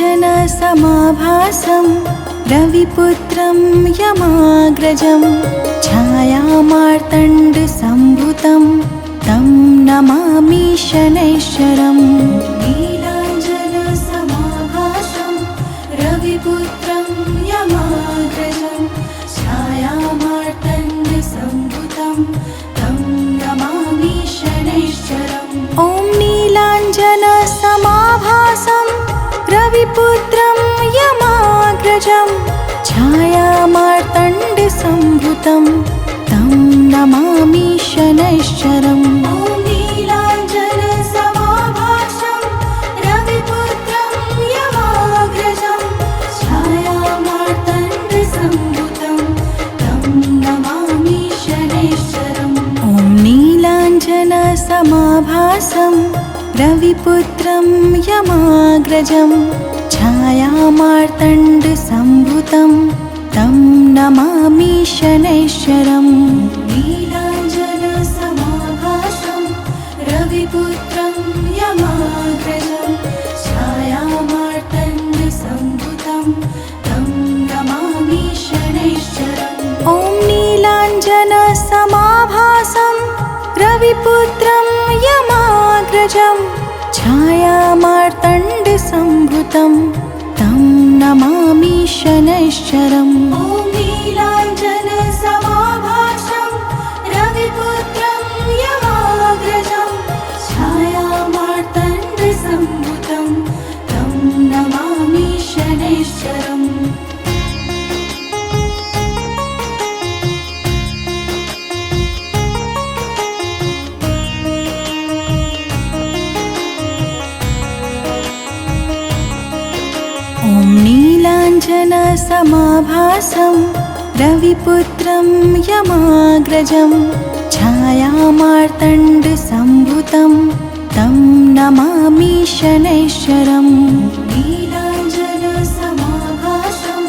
नीलाञ्जनसमाभासं रविपुत्रं यमाग्रजं छायामार्तण्डसम्भुतं तं नमामि शनैश्चरम्। नीलाञ्जनसमाभासं रविपुत्रं यमाग्रजं छायामार्तण्डसम्भुतं तं नमामि शनैश्चरम्। ॐ नीलाञ्जनसमाभासं रविपुत्रं यमाग्रजं छायामार्तण्डसम्भुतं तं नमामि शनैश्चरम्। ॐ नीलाञ्जनसमाभासं रविपुत्रं यमाग्रजं छायामार्तण्डसम्भुतं तं नमामि शनैश्चरम्। ॐ नीलाञ्जनसमाभासं रविपुत्रं यमाग्रजं छायामार्तण्डसम्भुतं तं नमामि शनैश्चरम्। नीलाञ्जनसमाभासं रविपुत्रं यमाग्रजं छायामार्तण्डसम्भुतं तं नमामि शनैश्चरम्। ॐ नीलाञ्जनसमाभासं रविपुत्रं यमाग्रजं छायामार्तण्डसम्भुतं तं नमामि शनैश्चरम्। ॐ नीलाञ्जनसमाभासं रविपुत्रं यमाग्रजं छायामार्तण्डसम्भुतं तं नमामि शनैश्चरम्। ॐ नीलाञ्जनसमाभासं रविपुत्रं यमाग्रजं छायामार्तण्डसम्भुतं तं नमामि शनैश्चरम्। नीलाञ्जनसमाभासं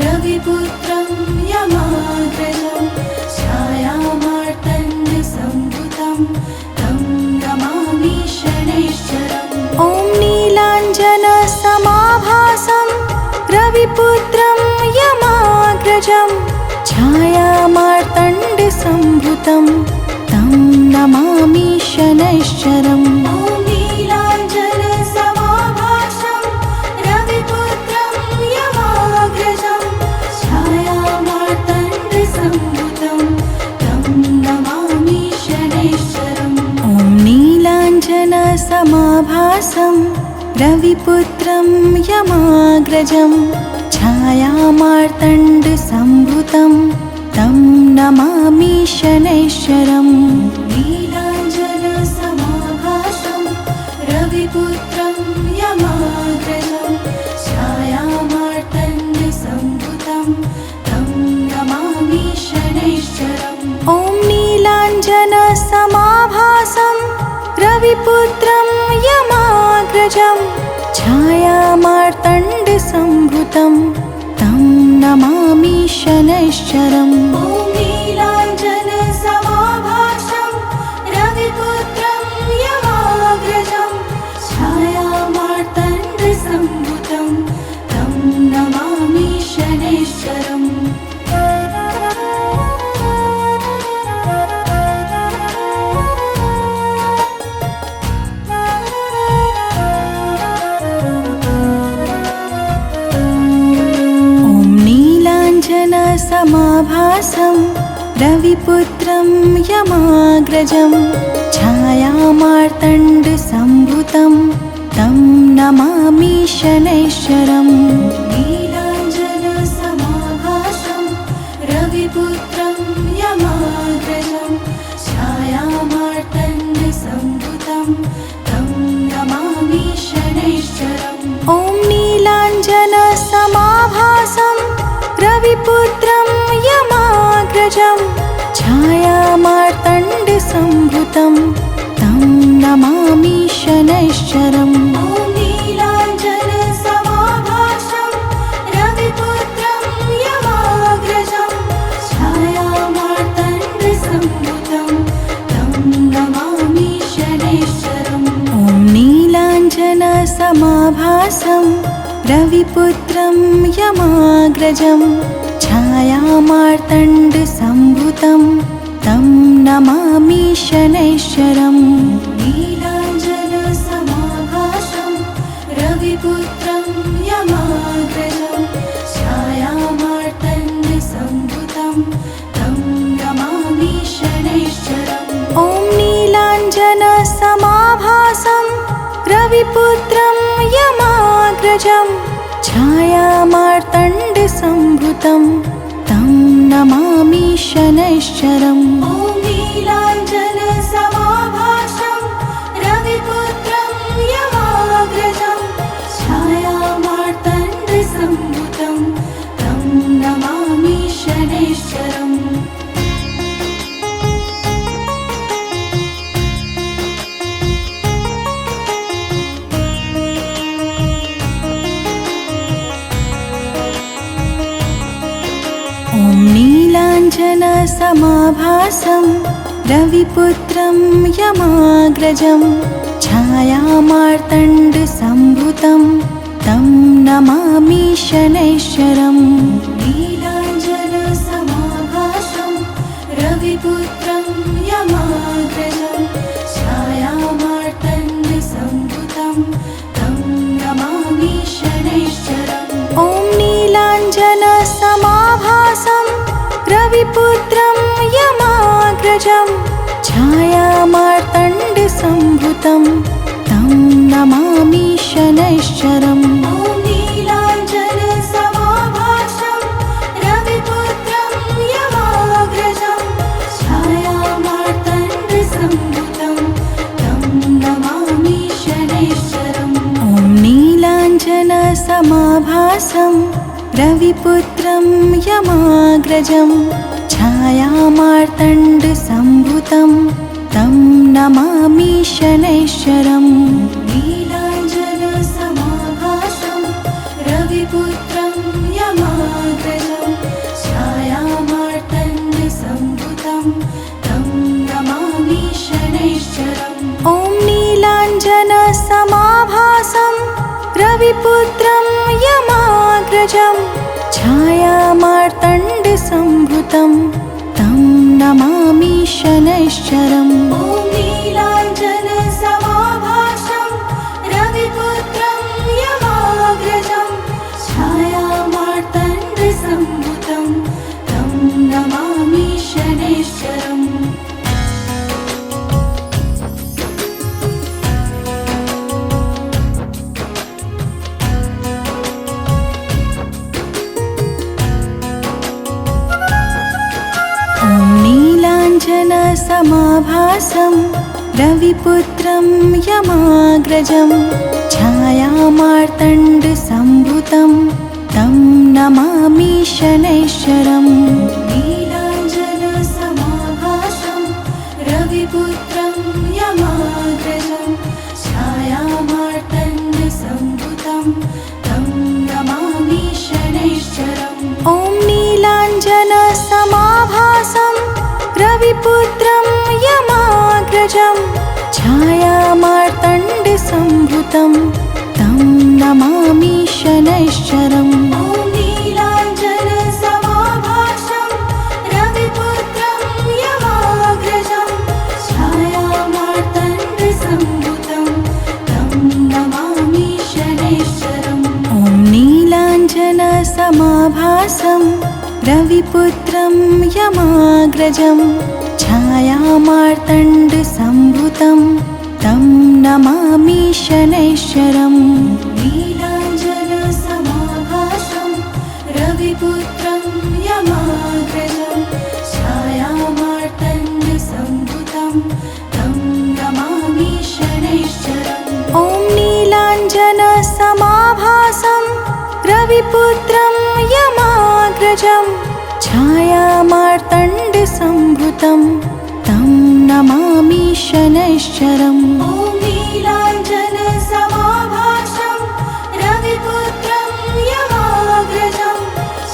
रविपुत्रं यमाग्रजं छायामार्तण्डसम्भुतं तं नमामि शनैश्चरम्। ॐ नीलाञ्जनसमाभासं रविपुत्रं यमाग्रजं छायामार्तण्डसम्भुतं तं नमामि शनैश्चरम्। ॐ नीलाञ्जनसमाभासं रविपुत्रं यमाग्रजं छायामार्तण्डसम्भुतं तं नमामि शनैश्चरम्। ॐ नीलाञ्जनसमाभासं रविपुत्रं यमाग्रजं छायामार्तण्डसम्भुतं तं नमामि शनैश्चरम्। नीलाञ्जनसमाभासं रविपुत्रं यमाग्रजं छायामार्तण्डसम्भुतं तं नमामि शनैश्चरम्। ॐ नीलाञ्जनसमाभासं रविपुत्रं यमाग्रजं छायामार्तण्डसम्भुतं तं नमामि शनैश्चरम्। ॐ नीलाञ्जनसमाभासं रविपुत्रं यमाग्रजं छायामार्तण्डसम्भुतं तं नमामि शनैश्चरम्। समाभासं रविपुत्रं यमाग्रजं छायामार्तण्डसम्भुतं तं नमामि शनैश्चरम्। नीलाञ्जनसमाभासं रविपुत्रं यमाग्रजं छायामार्तण्डसम्भुतं तं नमामि शनैश्चरम्। ॐ नीलाञ्जनसमाभासं रविपुत्रं यमाग्रजं छायामार्तण्डसम्भुतं तं नमामि शनैश्चरम्। ॐ नीलाञ्जनसमाभासं रविपुत्रं यमाग्रजं छायामार्तण्डसम्भुतं तं नमामि शनैश्चरम्। ॐ नीलाञ्जनसमाभासं रविपुत्रं यमाग्रजं छायामार्तण्डसम्भुतं तं नमामि शनैश्चरम्। नीलाञ्जनसमाभासं रविपुत्रं यमाग्रजं छायामार्तण्डसम्भुतं तं नमामि शनैश्चरम्। ॐ नीलाञ्जनसमाभासं रविपुत्रं यमाग्रजं छायामार्तण्डसम्भुतं तं नमामि शनैश्चरम्। ॐ नीलाञ्जनसमाभासं रविपुत्रं यमाग्रजं छायामार्तण्डसम्भुतं तं नमामि शनैश्चरम्। ॐ नीलाञ्जनसमाभासं रविपुत्रं यमाग्रजं छायामार्तण्डसम्भुतं तं नमामि शनैश्चरम्। नीलाञ्जनसमाभासं रविपुत्रं यमाग्रजं छायामार्तण्डसम्भुतं तं नमामि शनैश्चरम्। ॐ नीलाञ्जनसमाभासं रविपुत्रं यमाग्रजं छायामार्तण्डसम्भुतं तं नमामि शनैश्चरम्। ॐ नीलाञ्जनसमाभासं रविपुत्रं यमाग्रजं छायामार्तण्डसम्भुतं तं नमामि शनैश्चरम्। ॐ नीलाञ्जनसमाभासं रविपुत्रं यमाग्रजं छायामार्तण्डसम्भुतं तं नमामि शनैश्चरम्। नीलाञ्जनसमाभासं रविपुत्रं यमाग्रजं छायामार्तण्डसम्भुतं तं नमामि शनैश्चरम्। ॐ नीलाञ्जनसमाभासं रविपुत्रं यमाग्रजं छायामार्तण्डसम्भुतं तं नमामि शनैश्चरम्। ॐ नीलाञ्जनसमाभासं रविपुत्रं यमाग्रजं छायामार्तण्डसम्भुतं तं नमामि शनैश्चरम्। नीलाञ्जनसमाभासं रविपुत्रं यमाग्रजं छायामार्तण्डसम्भुतं तं नमामि शनैश्चरम्। नीलाञ्जनसमाभासं रविपुत्रं यमाग्रजं छायामार्तण्डसम्भुतं तं नमामि शनैश्चरम्। ॐ नीलाञ्जनसमाभासं रविपुत्रं यमाग्रजं छायामार्तण्डसम्भुतं तं नमामि शनैश्चरम्। ॐ नीलाञ्जनसमाभासं रविपुत्रं यमाग्रजं छायामार्तण्डसम्भुतं तं नमामि शनैश्चरम्। ॐ नीलाञ्जनसमाभासं रविपुत्रं यमाग्रजं छायामार्तण्डसम्भुतं तं नमामि शनैश्चरम्। नीलाञ्जनसमाभासं रविपुत्रं यमाग्रजं छायामार्तण्डसम्भुतं तं नमामि शनैश्चरम्। ॐ नीलाञ्जनसमाभासं रविपुत्रं यमाग्रजं छायामार्तण्डसम्भुतं तं नमामि शनैश्चरम्। ॐ नीलाञ्जनसमाभासं रविपुत्रं यमाग्रजं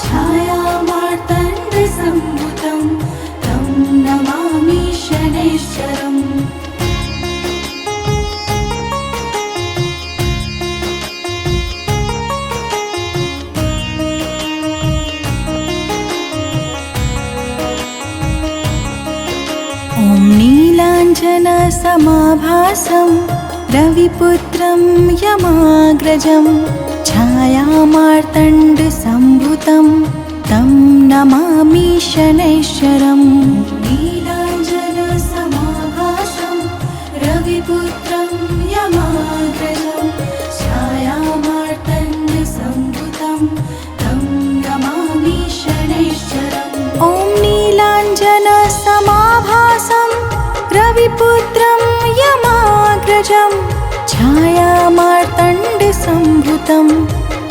छायामार्तण्डसम्भुतं तं नमामि शनैश्चरम्। ॐ समाभासं रविपुत्रं यमाग्रजं छायामार्तण्डसम्भुतं तं नमामि शनैश्चरम्। नीलाञ्जनसमाभासं रविपुत्रं यमाग्रजं छायामार्तण्डसम्भुतं तं नमामि शनैश्चरम्। ॐ नीलाञ्जनसमाभासं रविपुत्रं यमाग्रजं छायामार्तण्डसम्भुतं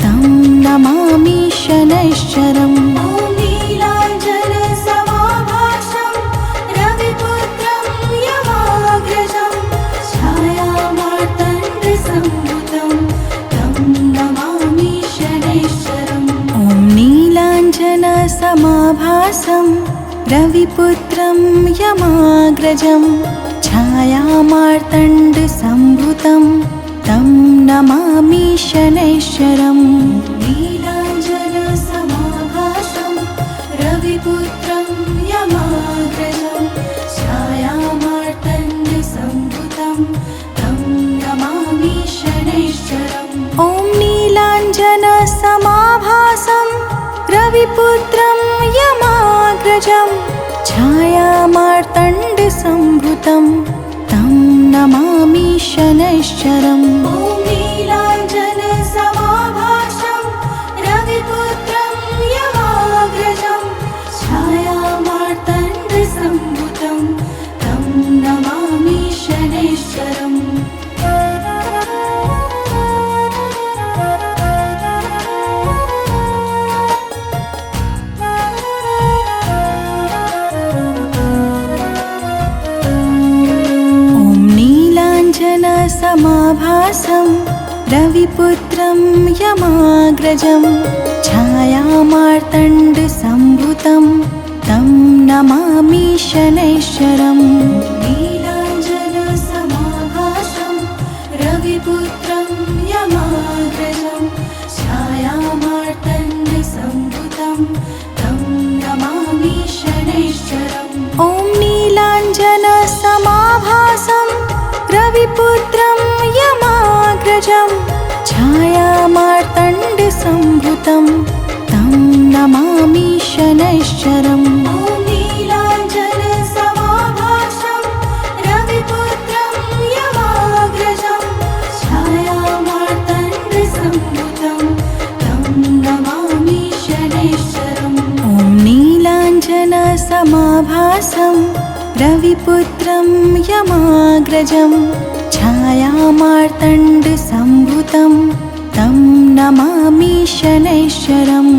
तं नमामि शनैश्चरम्। ॐ नीलाञ्जनसमाभासं रविपुत्रं यमाग्रजं छायामार्तण्डसम्भुतं तं नमामि शनैश्चरम्। ॐ नीलाञ्जनसमाभासं रविपुत्रं यमाग्रजं छायामार्तण्डसम्भुतं तं नमामि शनैश्चरम्। नीलाञ्जनसमाभासं रविपुत्रं यमाग्रजं छायामार्तण्डसम्भुतं तं नमामि शनैश्चरम्। ॐ नीलाञ्जनसमाभासं रविपुत्रं यमाग्रजं छायामार्तण्डसम्भुतं तं नमामि शनैश्चरम्। ॐ नीलाञ्जनसमाभासं रविपुत्रं यमाग्रजं छायामार्तण्डसम्भुतं तं नमामि शनैश्चरम्। समाभासं रविपुत्रं यमाग्रजं छायामार्तण्डसम्भुतं तं नमामि शनैश्चरम्। नीलाञ्जनसमाभासं रविपुत्रं यमाग्रजं छायामार्तण्डसम्भुतं तं नमामि शनैश्चरम्। ॐ नीलाञ्जनसमाभासं रविपुत्रं यमाग्रजं छायामार्तण्डसम्भुतं तं नमामि शनैश्चरम्। ॐ नीलाञ्जनसमाभासं रविपुत्रं यमाग्रजं छायामार्तण्डसम्भुतं तं नमामि शनैश्चरम्। ॐ नीलाञ्जनसमाभासं रविपुत्रं यमाग्रजं छायामार्तण्डसम्भुतं तं नमामि शनैश्चरम्।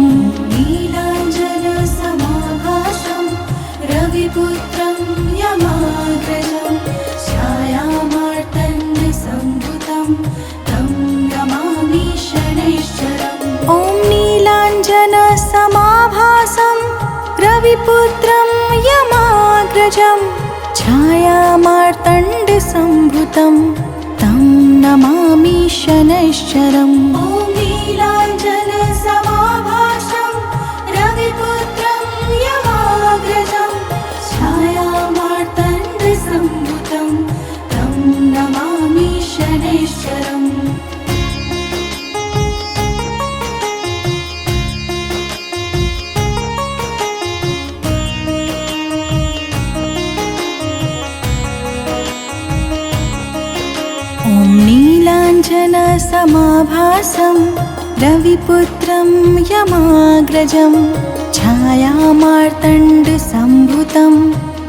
नीलाञ्जनसमाभासं रविपुत्रं यमाग्रजं छायामार्तण्डसम्भुतं तं नमामि शनैश्चरम्। ॐ नीलाञ्जनसमाभासं रविपुत्रं यमाग्रजं छायामार्तण्डसम्भुतं तं नमामि शनैश्चरम्। ॐ नीलाञ्जनसमाभासं रविपुत्रं यमाग्रजं छायामार्तण्डसम्भुतं तं नमामि शनैश्चरम्। ॐ नीलाञ्जनसमाभासं रविपुत्रं यमाग्रजं छायामार्तण्डसम्भुतं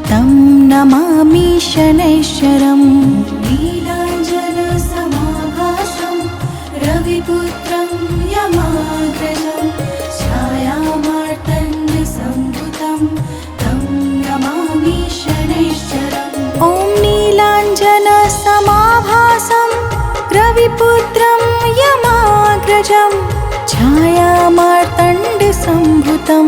तं नमामि शनैश्चरम्। नीलाञ्जनसमाभासं रविपुत्रं यमाग्रजं छायामार्तण्डसम्भुतं तं नमामि शनैश्चरम्। ॐ नीलाञ्जनसमाभासं रविपुत्रं यमाग्रजं छायामार्तण्डसम्भुतं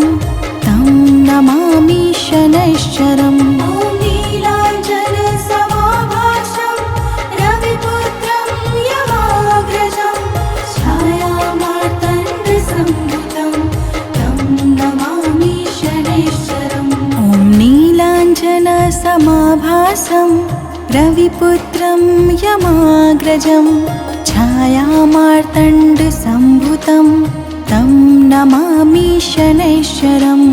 तं नमामि शनैश्चरम्। ॐ नीलाञ्जनसमाभासं रविपुत्रं यमाग्रजं छायामार्तण्डसम्भुतं तं नमामि शनैश्चरम्। ॐ नीलाञ्जनसमाभासं रविपुत्रं यमाग्रजं छायामार्तण्डसम्भुतं तं नमामि शनैश्चरम्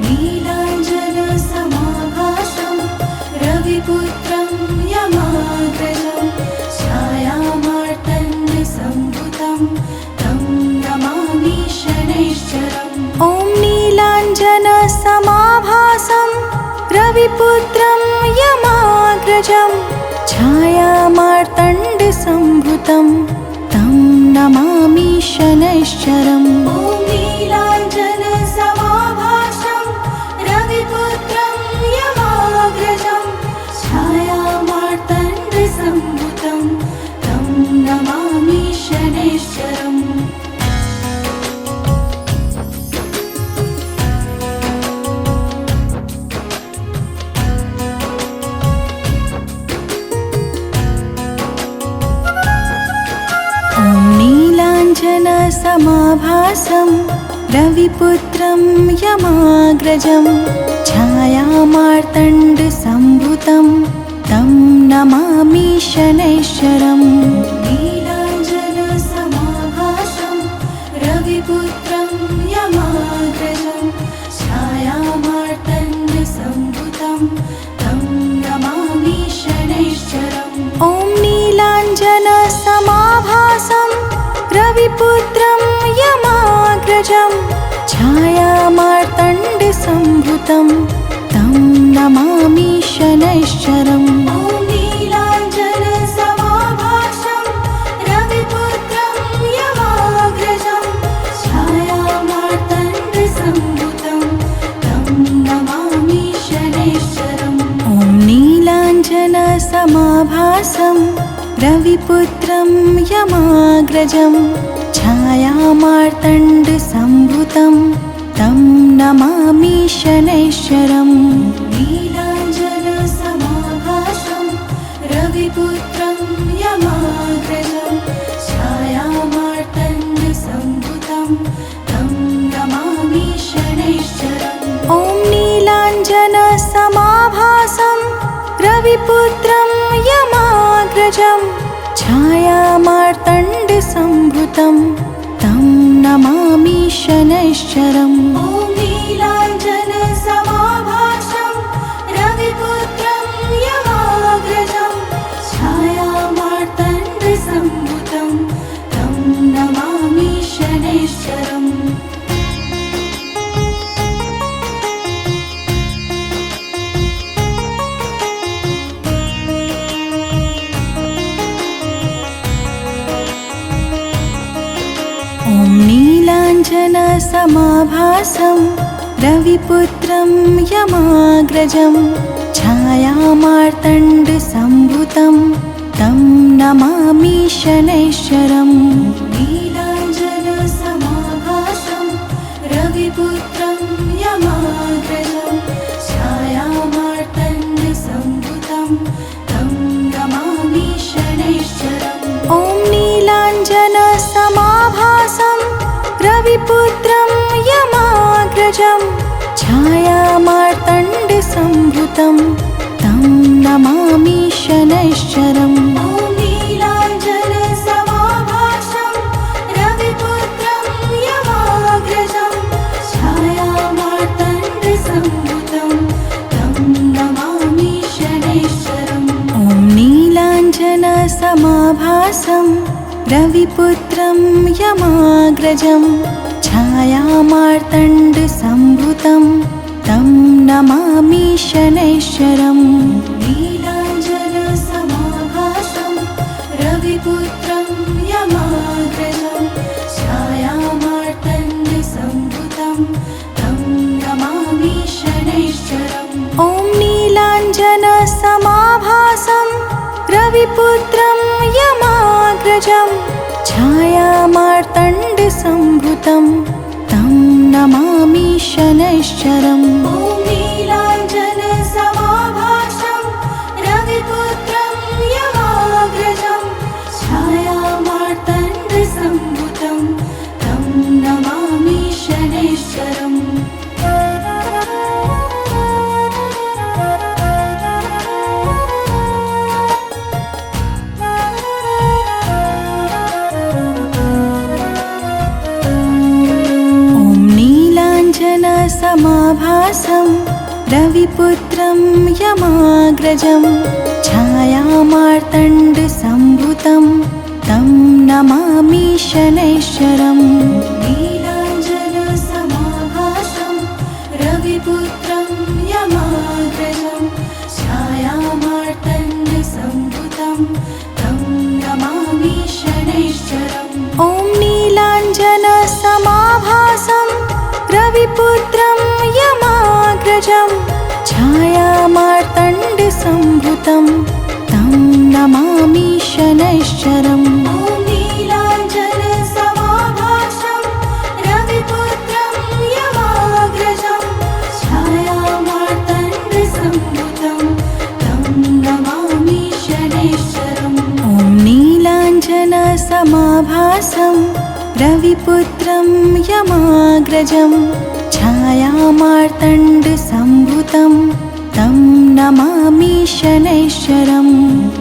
नीलाञ्जनसमाभासं रविपुत्रं यमाग्रजं छायामार्तण्डसम्भुतं तं नमामि शनैश्चरम् ॐ नीलाञ्जनसमाभासं रविपुत्रं यमाग्रजं छायामार्तण्डसम्भुतं तं नमामि शनैश्चरम् ॐ नीलाञ्जनसमाभासं रविपुत्रं यमाग्रजं छायामार्तण्डसम्भुतं तं नमामि शनैश्चरम् नीलाञ्जनसमाभासं रविपुत्रं यमाग्रजं छायामार्तण्डसम्भुतं तं नमामि शनैश्चरम् नीलाञ्जनसमाभासं रविपुत्रं यमाग्रजं छायामार्तण्डसम्भुतं तं नमामि शनैश्चरम् ॐ नीलाञ्जनसमाभासं रविपुत्रं यमाग्रजं छायामार्तण्डसम्भुतं तं नमामि शनैश्चरम् ॐ नीलाञ्जनसमाभासं रविपुत्रं यमाग्रजं छायामार्तण्डसम्भुतं तं नमामि शनैश्चरम् ॐ नीलाञ्जनसमाभासं रविपुत्रं यमाग्रजं छायामार्तण्डसम्भुतं तं नमामि शनैश्चरम् नीलाञ्जनसमाभासं रविपुत्रं यमाग्रजं छायामार्तण्डसम्भुतं तं नमामि शनैश्चरम् ॐ नीलाञ्जनसमाभासं रविपुत्रं यमाग्रजं छायामार्तण्डसम्भुतं तं नमामि शनैश्चरम् ॐ नीलाञ्जनसमाभासं रविपुत्रं यमाग्रजं छायामार्तण्डसम्भुतं तं नमामि शनैश्चरम् ॐ नीलाञ्जनसमाभासं रविपुत्रं यमाग्रजं छायामार्तण्डसम्भुतं तं नमामि शनैश्चरम् नीलाञ्जनसमाभासं रविपुत्रं यमाग्रजं छायामार्तण्डसम्भुतं तं नमामि शनैश्चरम् ॐ नीलाञ्जनसमाभासं रविपुत्रं यमाग्रजं छायामार्तण्डसम्भुतं तं नमामि शनैश्चरम् ॐ नीलाञ्जनसमाभासं रविपुत्रं यमाग्रजं छायामार्तण्डसम्भुतं तं नमामि शनैश्चरम् ॐ नीलाञ्जनसमाभासं रविपुत्रं यमाग्रजं छायामार्तण्डसम्भुतं तं नमामि शनैश्चरम् नीलाञ्जनसमाभासं रविपुत्रं यमाग्रजं छायामार्तण्डसम्भुतं तं नमामि शनैश्चरम् ॐ नीलाञ्जनसमाभासं रविपुत्रं यमाग्रजं छायामार्तण्डसम्भुतं तं नमामि शनैश्चरम् ॐ नीलाञ्जनसमाभासं रविपुत्रं यमाग्रजं छायामार्तण्डसम्भुतं तं नमामि शनैश्चरम् ॐ समाभासं रविपुत्रं यमाग्रजं छायामार्तण्डसम्भुतं तं नमामि शनैश्चरम्। नीलाञ्जनसमाभासं रविपुत्रं यमाग्रजं छायामार्तण्डसम्भुतं तं नमामि शनैश्चरम्। ॐ नीलाञ्जनसमाभासं रविपुत्रं यमाग्रजं छायामार्तण्डसम्भुतं तं नमामि शनैश्चरम्। ॐ नीलाञ्जनसमाभासं रविपुत्रं यमाग्रजं छायामार्तण्डसम्भुतं तं नमामि शनैश्चरम्। ॐ नीलाञ्जनसमाभासं रविपुत्रं यमाग्रजं छायामार्तण्डसम्भुतं तं नमामि शनैश्चरम्।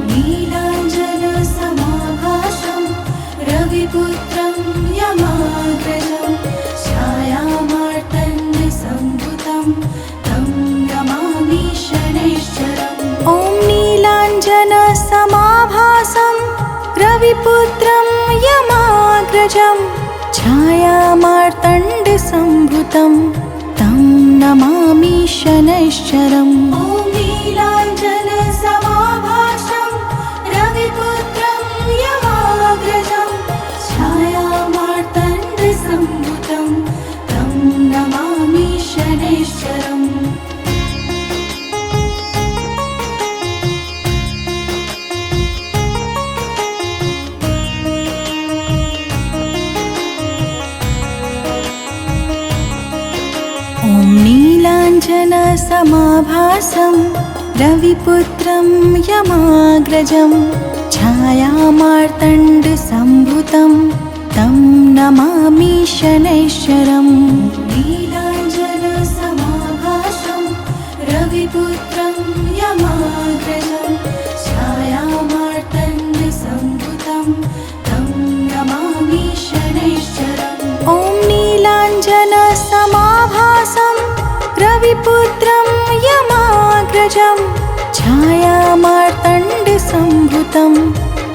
नीलाञ्जनसमाभासं रविपुत्रं यमाग्रजं छायामार्तण्डसम्भुतं तं नमामि शनैश्चरम्। ॐ नीलाञ्जनसमाभासं रविपुत्रं यमाग्रजं छायामार्तण्डसम्भुतं तं नमामि शनैश्चरम्। ॐ नीलाञ्जनसमाभासं रविपुत्रं यमाग्रजं छायामार्तण्डसम्भुतं तं नमामि शनैश्चरम्। ॐ नीलाञ्जनसमाभासं रविपुत्रं यमाग्रजं छायामार्तण्डसम्भुतं तं नमामि शनैश्चरम्। नीलाञ्जनसमाभासं रविपुत्रं यमाग्रजं छायामार्तण्डसम्भुतं तं नमामि शनैश्चरम्। ॐ नीलाञ्जनसमाभासं रविपुत्रं यमाग्रजं छायामार्तण्डसम्भुतं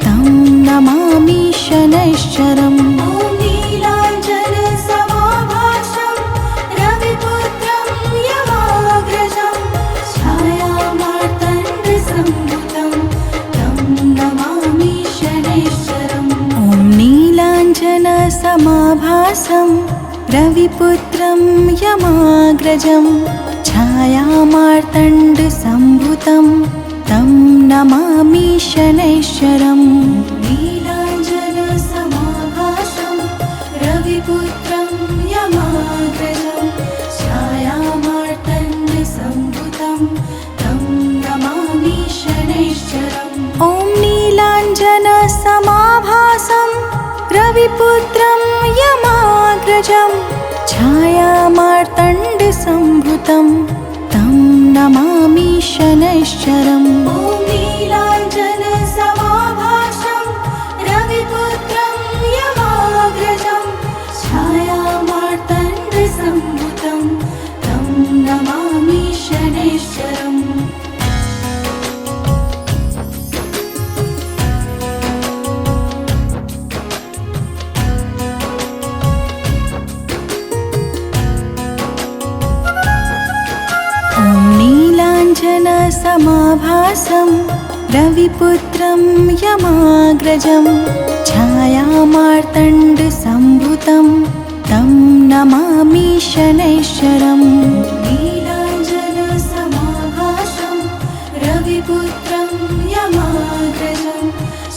तं नमामि शनैश्चरम्। ॐ नीलाञ्जनसमाभासं रविपुत्रं यमाग्रजं छायामार्तण्डसम्भुतं तं नमामि शनैश्चरम्। ॐ नीलाञ्जनसमाभासं रविपुत्रं यमाग्रजं छायामार्तण्डसम्भुतं तं नमामि शनैश्चरम्। नीलाञ्जनसमाभासं रविपुत्रं यमाग्रजं छायामार्तण्डसम्भुतं तं नमामि शनैश्चरम्। ॐ नीलाञ्जनसमाभासं रविपुत्रं यमाग्रजं छायामार्तण्डसम्भुतं तं नमामि शनैश्चरम्। ॐ नीलाञ्जनसमाभासं रविपुत्रं यमाग्रजं छायामार्तण्डसम्भुतं तं नमामि शनैश्चरम्। नीलाञ्जनसमाभासं रविपुत्रं यमाग्रजं छायामार्तण्डसम्भुतं तं नमामि शनैश्चरम्। नीलाञ्जनसमाभासं रविपुत्रं यमाग्रजं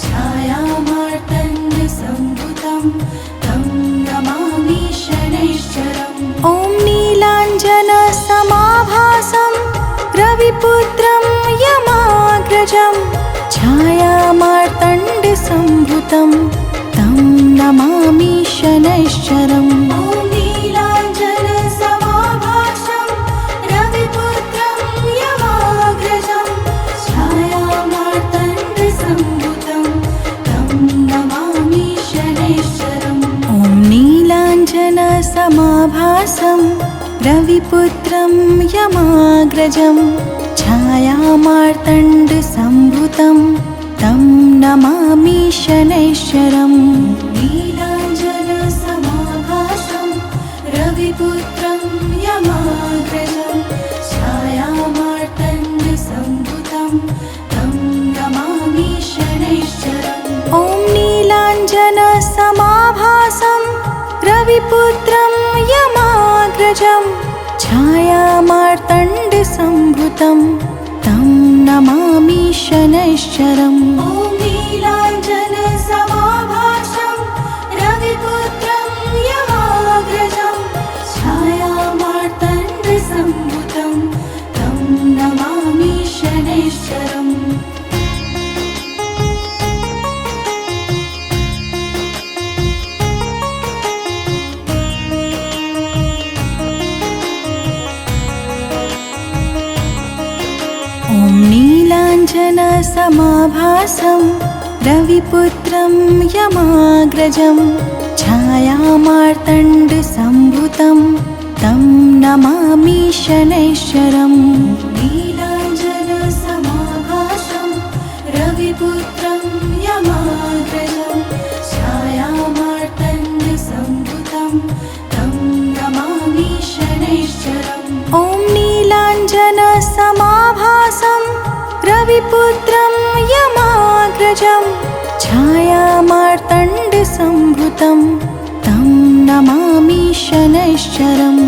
छायामार्तण्डसम्भुतं तं नमामि शनैश्चरम्। ॐ नीलाञ्जनसमाभासं रविपुत्रं यमाग्रजं छायामार्तण्डसम्भुतं तं नमामि शनैश्चरम्। ॐ नीलाञ्जनसमाभासं रविपुत्रं यमाग्रजं छायामार्तण्डसम्भुतं तं नमामि शनैश्चरम्। ॐ नीलाञ्जनसमाभासं रविपुत्रं यमाग्रजं छायामार्तण्डसम्भुतं तं नमामि शनैश्चरम् नीलाञ्जनसमाभासं रविपुत्रं यमाग्रजं छायामार्तण्डसम्भुतं तं नमामि शनैश्चरम् ॐ नीलाञ्जनसमाभासं रविपुत्रं यमाग्रजं छायामार्तण्डसम्भुतं तं नमामि शनैश्चरम् ॐ नीलाञ्जनसमाभासं रविपुत्रं यमाग्रजं छायामार्तण्डसम्भुतं तं नमामि शनैश्चरम् ॐ नीलाञ्जनसमाभासं रविपुत्रं यमाग्रजं छायामार्तण्डसम्भुतं तं नमामि शनैश्चरम् नीलाञ्जनसमाभासं रविपुत्रं यमाग्रजं छायामार्तण्डसम्भुतं तं नमामि शनैश्चरम् ॐ नीलाञ्जनसमाभासं रविपुत्रं यमाग्रजं छायामार्तण्डसम्भुतं तं नमामि शनैश्चरम्।